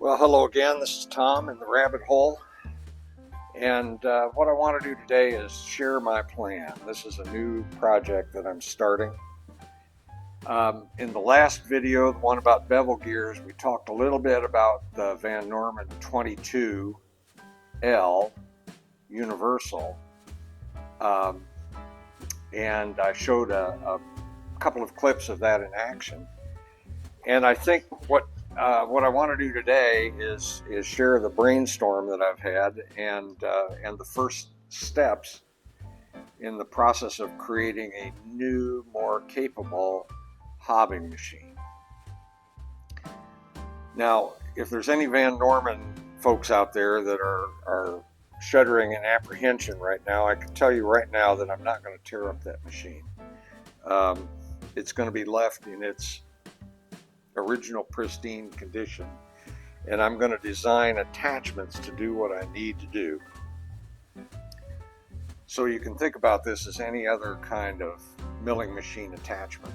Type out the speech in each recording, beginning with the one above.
Well, hello again. This is Tom in the rabbit hole. And what I want to do today is share my plan. This is a new project that I'm starting. In the last video, the one about bevel gears, we talked a little bit about the Van Norman 22L Universal. And I showed a couple of clips of that in action. And I think what I want to do today is share the brainstorm that I've had and the first steps in the process of creating a new, more capable hobbing machine. Now, if there's any Van Norman folks out there that are shuddering in apprehension right now, I can tell you right now that I'm not going to tear up that machine. It's going to be left in its original pristine condition, and I'm going to design attachments to do what I need to do. So you can think about this as any other kind of milling machine attachment.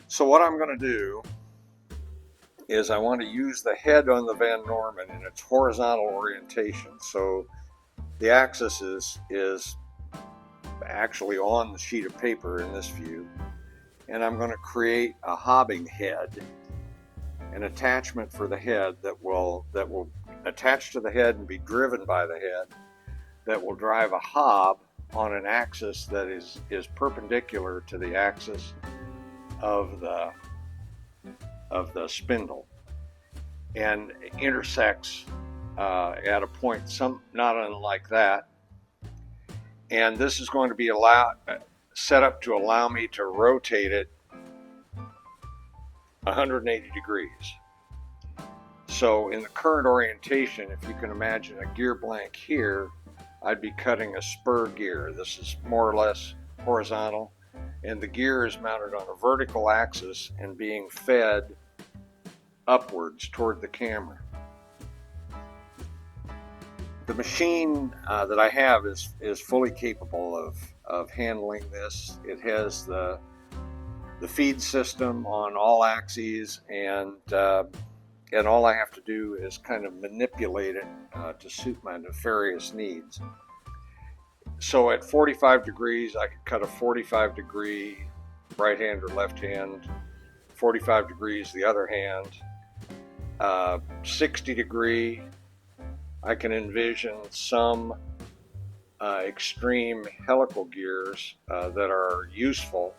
So what I'm going to do is I want to use the head on the Van Norman in its horizontal orientation, so the axis is actually on the sheet of paper in this view. And I'm going to create a hobbing head, an attachment for the head that will attach to the head and be driven by the head, that will drive a hob on an axis that is perpendicular to the axis of the spindle and intersects at a point not unlike that. And this is going to be set up to allow me to rotate it 180 degrees. So in the current orientation, if you can imagine a gear blank here, I'd be cutting a spur gear. This is more or less horizontal, and the gear is mounted on a vertical axis and being fed upwards toward the camera. The machine that I have is fully capable of handling this. It has the feed system on all axes, and all I have to do is kind of manipulate it to suit my nefarious needs. So at 45 degrees, I could cut a 45 degree right hand or left hand, 45 degrees the other hand, 60 degree. I can envision some extreme helical gears that are useful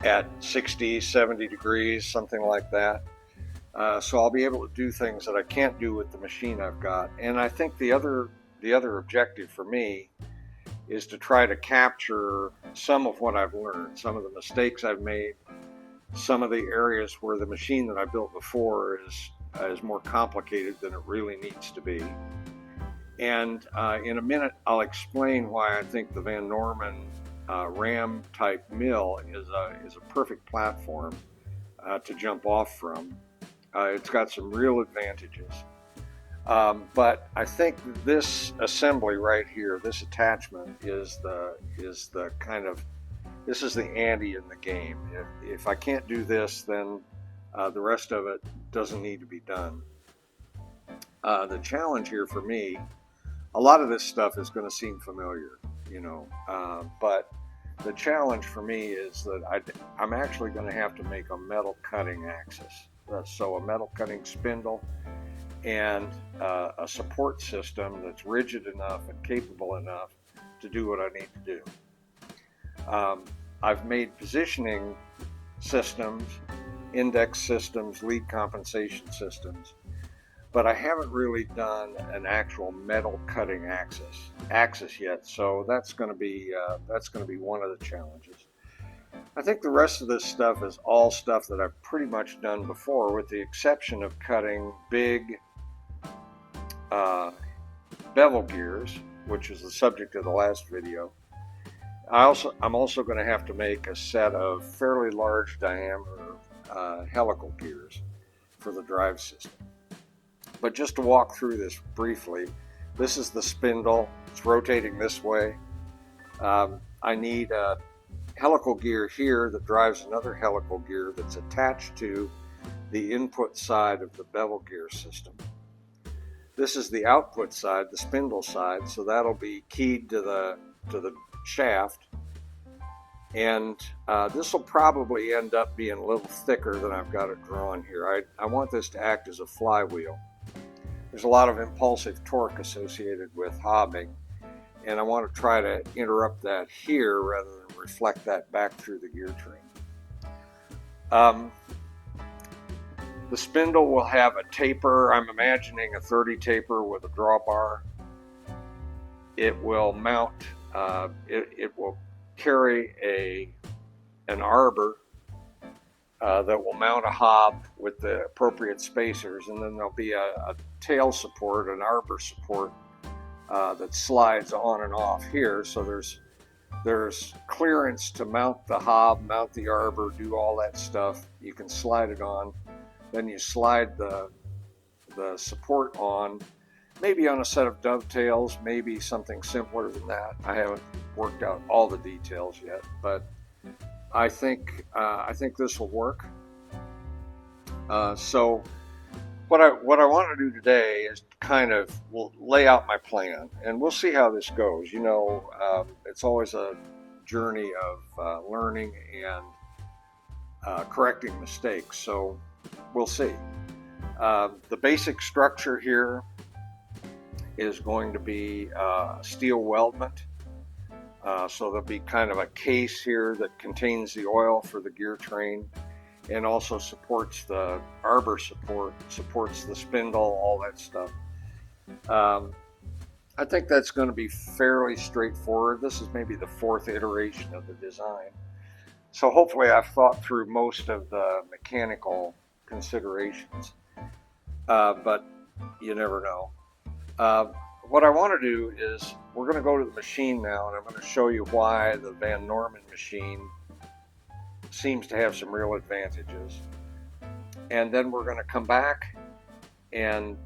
at 60, 70 degrees, something like that. So I'll be able to do things that I can't do with the machine I've got. And I think the other objective for me is to try to capture some of what I've learned, some of the mistakes I've made, some of the areas where the machine that I built before is more complicated than it really needs to be. And in a minute, I'll explain why I think the Van Norman ram type mill is a perfect platform to jump off from. It's got some real advantages. But I think this assembly right here, this attachment, is the ante in the game. If I can't do this, then the rest of it doesn't need to be done. The challenge here for me, a lot of this stuff is going to seem familiar, but the challenge for me is that I'm actually going to have to make a metal cutting axis. So a metal cutting spindle and a support system that's rigid enough and capable enough to do what I need to do. I've made positioning systems, index systems, lead compensation systems, but I haven't really done an actual metal cutting axis yet. So that's going to be one of the challenges. I think the rest of this stuff is all stuff that I've pretty much done before, with the exception of cutting big bevel gears, which is the subject of the last video. I'm also going to have to make a set of fairly large diameter helical gears for the drive system. But just to walk through this briefly, this is the spindle. It's rotating this way. I need a helical gear here that drives another helical gear that's attached to the input side of the bevel gear system. This is the output side, the spindle side, so that'll be keyed to the shaft. And this will probably end up being a little thicker than I've got it drawn here. I want this to act as a flywheel. There's a lot of impulsive torque associated with hobbing, and I want to try to interrupt that here rather than reflect that back through the gear train. The spindle will have a taper. I'm imagining a 30 taper with a drawbar. It will mount, it will carry an arbor that will mount a hob with the appropriate spacers, and then there'll be a tail support, an arbor support that slides on and off here. So there's clearance to mount the hob, mount the arbor, do all that stuff. You can slide it on. Then you slide the support on, maybe on a set of dovetails, maybe something simpler than that. I haven't worked out all the details yet, but I think this will work. So what I want to do today is kind of lay out my plan, and we'll see how this goes. You know, it's always a journey of learning and correcting mistakes. So we'll see. The basic structure here is going to be steel weldment. So there'll be kind of a case here that contains the oil for the gear train, and also supports the arbor support, supports the spindle, all that stuff. I think that's going to be fairly straightforward. This is maybe the fourth iteration of the design. So hopefully I've thought through most of the mechanical considerations, but you never know. What I want to do is we're going to go to the machine now, and I'm going to show you why the Van Norman machine seems to have some real advantages. And then we're going to come back and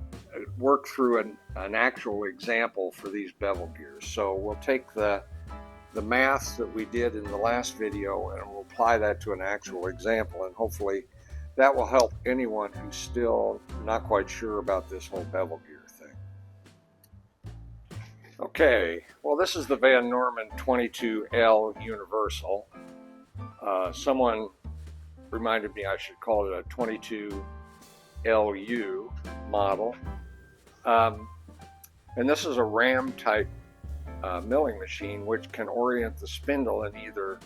work through an actual example for these bevel gears. So we'll take the math that we did in the last video and we'll apply that to an actual example, and hopefully that will help anyone who's still not quite sure about this whole bevel gear thing. Okay, well, this is the Van Norman 22L Universal. Someone reminded me I should call it a 22LU model. And this is a ram type milling machine which can orient the spindle in either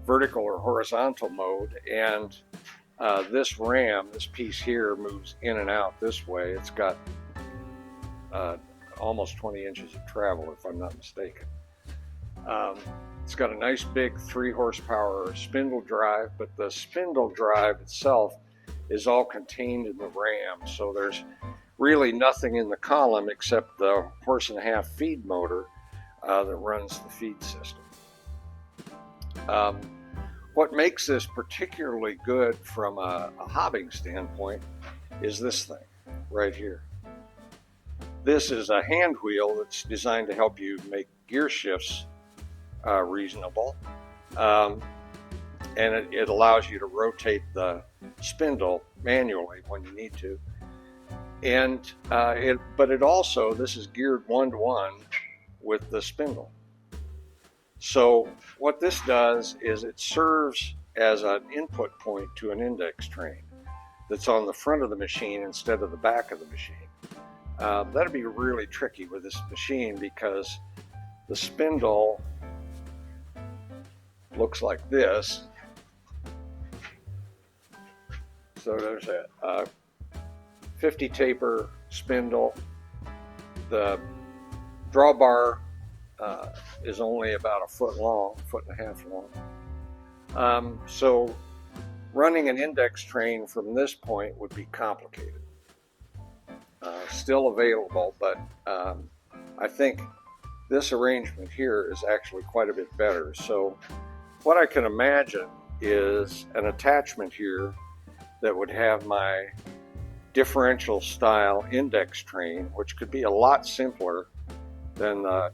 vertical or horizontal mode, and this ram, this piece here, moves in and out this way. It's got almost 20 inches of travel, if I'm not mistaken. It's got a nice big 3 horsepower spindle drive, but the spindle drive itself is all contained in the ram, so there's really nothing in the column except the 1.5-horse feed motor that runs the feed system. What makes this particularly good from a hobbing standpoint is this thing right here. This is a hand wheel that's designed to help you make gear shifts reasonable, and it allows you to rotate the spindle manually when you need to. And but it also, this is geared 1-to-1 with the spindle. So what this does is it serves as an input point to an index train that's on the front of the machine instead of the back of the machine. That'd be really tricky with this machine because the spindle looks like this. So there's a 50 taper spindle. The drawbar is only about 1 foot long, 1.5 feet long. So running an index train from this point would be complicated. Still available, but I think this arrangement here is actually quite a bit better. So what I can imagine is an attachment here that would have my differential style index train, which could be a lot simpler than the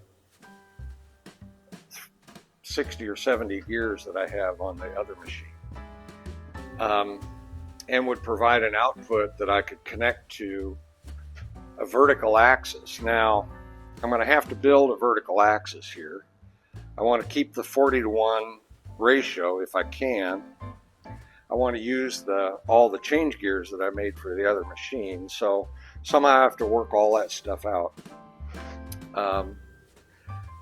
60 or 70 gears that I have on the other machine. and would provide an output that I could connect to a vertical axis. Now, I'm going to have to build a vertical axis here. I want to keep the 40:1 ratio if I can. I want to use all the change gears that I made for the other machine, so somehow I have to work all that stuff out.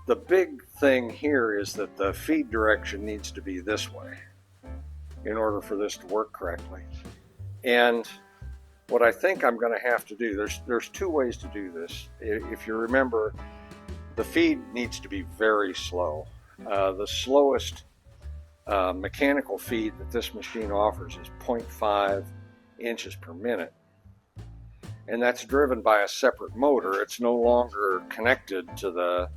The big thing here is that the feed direction needs to be this way in order for this to work correctly. And what I think I'm going to have to do, there's two ways to do this. If you remember, the feed needs to be very slow. The slowest mechanical feed that this machine offers is 0.5 inches per minute. And that's driven by a separate motor. It's no longer connected to the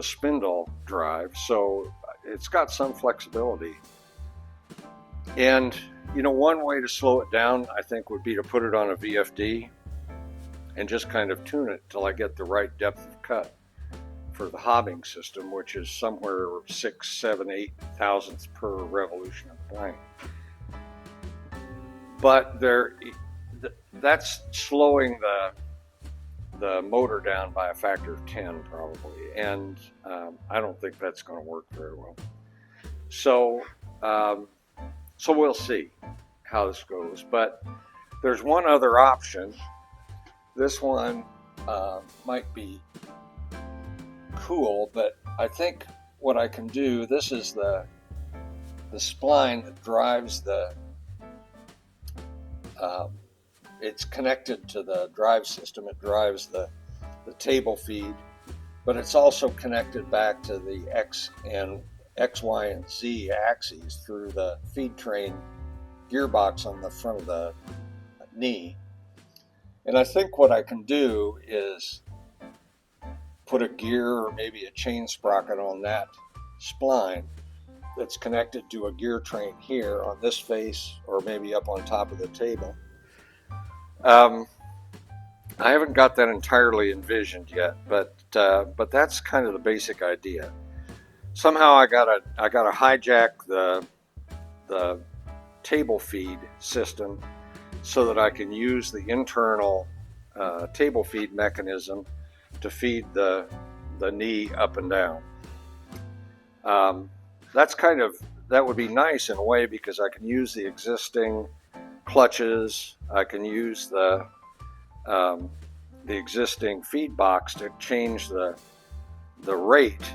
spindle drive, so it's got some flexibility. And one way to slow it down, I think, would be to put it on a VFD and just kind of tune it till I get the right depth of cut for the hobbing system, which is somewhere 6, 7, 8 thousandths per revolution of blank. But that's slowing the motor down by a factor of 10 probably, and I don't think that's going to work very well. So we'll see how this goes. But there's one other option. This one might be cool, but I think what I can do, this is the spline that drives it's connected to the drive system. It drives the table feed, but it's also connected back to the X, Y, and Z axes through the feed train gearbox on the front of the knee. And I think what I can do is put a gear or maybe a chain sprocket on that spline that's connected to a gear train here on this face, or maybe up on top of the table. I haven't got that entirely envisioned yet, but that's kind of the basic idea. Somehow I gotta hijack the table feed system so that I can use the internal table feed mechanism to feed the knee up and down. That would be nice in a way, because I can use the existing clutches. I can use the existing feed box to change the rate,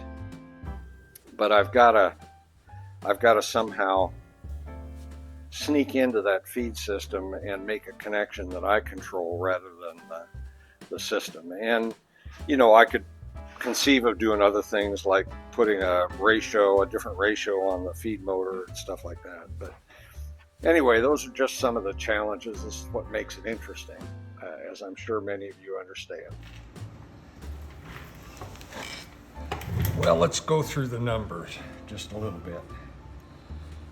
but I've got to somehow sneak into that feed system and make a connection that I control rather than the system. And I could conceive of doing other things like putting a different ratio on the feed motor and stuff like that. But anyway, those are just some of the challenges. This is what makes it interesting, as I'm sure many of you understand. Well, let's go through the numbers just a little bit.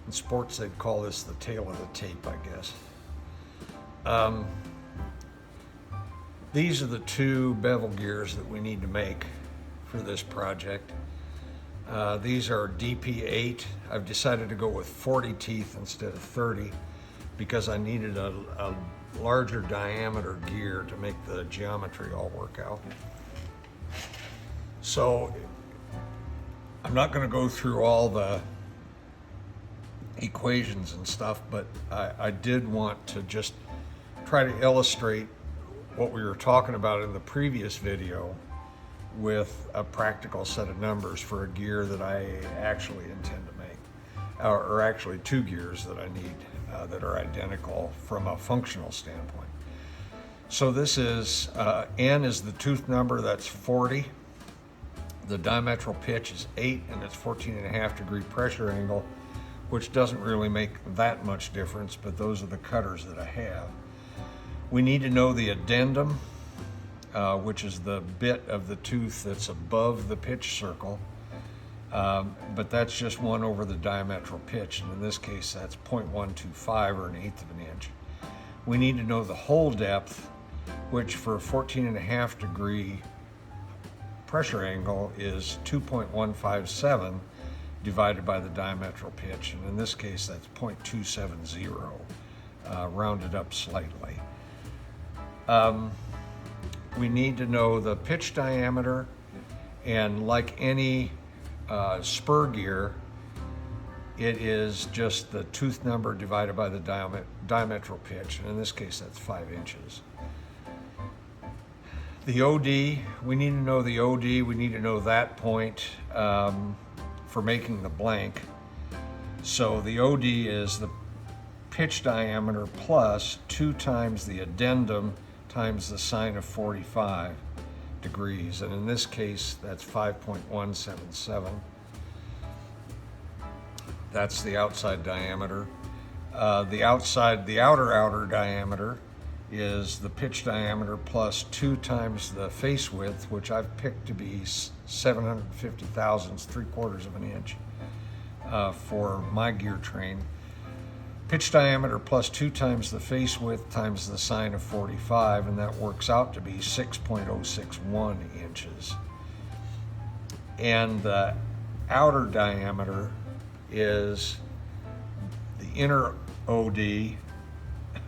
In sports, they'd call this the tail of the tape, I guess. These are the two bevel gears that we need to make for this project. These are DP8. I've decided to go with 40 teeth instead of 30 because I needed a larger diameter gear to make the geometry all work out. So I'm not going to go through all the equations and stuff, but I did want to just try to illustrate what we were talking about in the previous video with a practical set of numbers for a gear that I actually intend to make, or actually two gears that I need that are identical from a functional standpoint. So this is, N is the tooth number, that's 40. The diametral pitch is 8, and it's 14.5 degree pressure angle, which doesn't really make that much difference, but those are the cutters that I have. We need to know the addendum, which is the bit of the tooth that's above the pitch circle, but that's just 1 over the diametral pitch, and in this case that's 0.125 or 1/8 of an inch. We need to know the hole depth, which for a 14.5 degree pressure angle is 2.157, divided by the diametral pitch, and in this case that's 0.270, rounded up slightly. We need to know the pitch diameter, and like any spur gear, it is just the tooth number divided by the diametral pitch, and in this case that's 5 inches. The OD, we need to know the OD, we need to know that point for making the blank. So the OD is the pitch diameter plus 2 times the addendum times the sine of 45 degrees, and in this case that's 5.177. That's the outside diameter. The outer diameter is the pitch diameter plus 2 times the face width, which I've picked to be 750 thousandths, 3/4 of an inch for my gear train. Pitch diameter plus 2 times the face width times the sine of 45, and that works out to be 6.061 inches. And the outer diameter is the inner OD,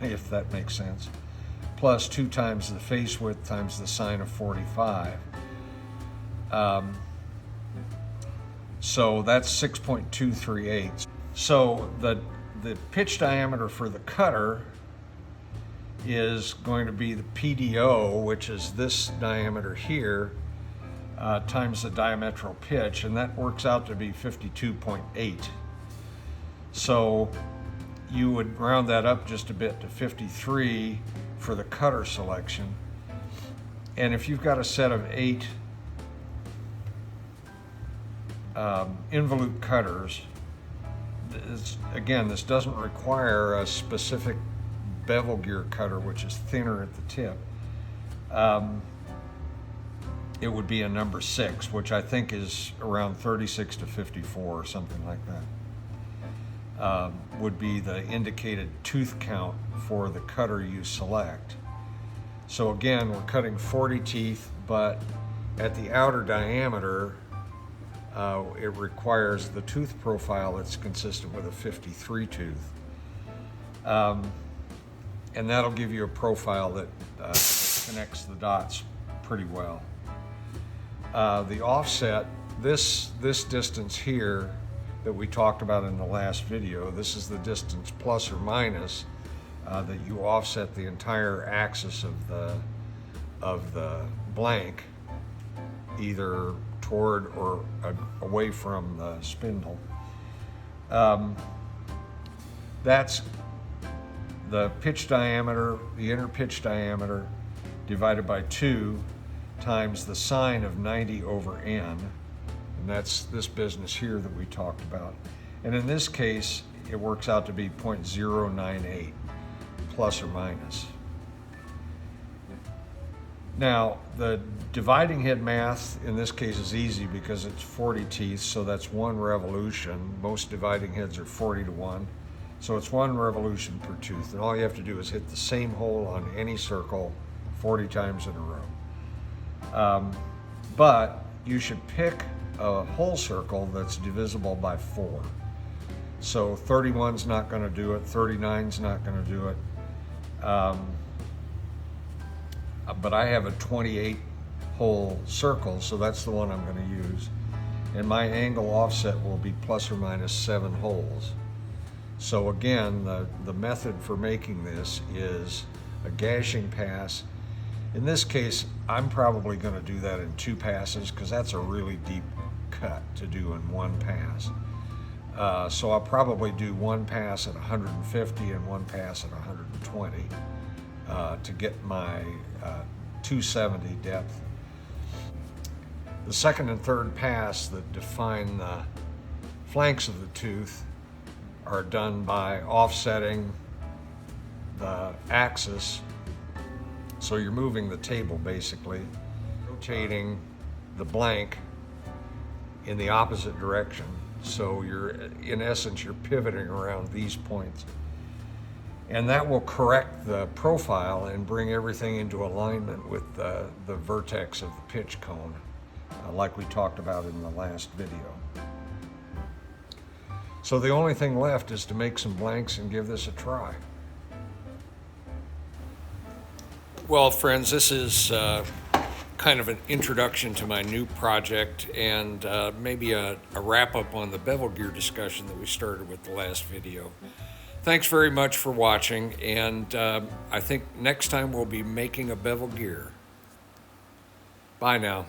if that makes sense, plus 2 times the face width times the sine of 45. So that's 6.238. So the pitch diameter for the cutter is going to be the PDO, which is this diameter here, times the diametral pitch, and that works out to be 52.8. So you would round that up just a bit to 53 for the cutter selection. And if you've got a set of 8 involute cutters, this doesn't require a specific bevel gear cutter, which is thinner at the tip. It would be a number 6, which I think is around 36 to 54 or something like that. Would be the indicated tooth count for the cutter you select. So again, we're cutting 40 teeth, but at the outer diameter, it requires the tooth profile that's consistent with a 53 tooth. And that'll give you a profile that connects the dots pretty well. The offset, this distance here that we talked about in the last video, this is the distance plus or minus that you offset the entire axis of the blank, either toward or away from the spindle. That's the pitch diameter, the inner pitch diameter, divided by 2 times the sine of 90 over n, and that's this business here that we talked about. And in this case, it works out to be 0.098, plus or minus. Now, the dividing head math in this case is easy because it's 40 teeth, so that's 1 revolution. Most dividing heads are 40 to 1. So it's 1 revolution per tooth, and all you have to do is hit the same hole on any circle 40 times in a row. But you should pick a whole circle that's divisible by 4. So 31's not going to do it, 39's not going to do it. But I have a 28 hole circle, so that's the one I'm going to use. And my angle offset will be plus or minus 7 holes. So again, the method for making this is a gashing pass. In this case, I'm probably going to do that in 2 passes because that's a really deep cut to do in 1 pass. So I'll probably do 1 pass at 150 and 1 pass at 120 to get my 270 depth. The second and third pass that define the flanks of the tooth are done by offsetting the axis. So you're moving the table basically, rotating the blank in the opposite direction. So in essence, you're pivoting around these points. And that will correct the profile and bring everything into alignment with the vertex of the pitch cone, like we talked about in the last video. So the only thing left is to make some blanks and give this a try. Well, friends, this is kind of an introduction to my new project and maybe a wrap-up on the bevel gear discussion that we started with the last video. Thanks very much for watching, and I think next time we'll be making a bevel gear. Bye now.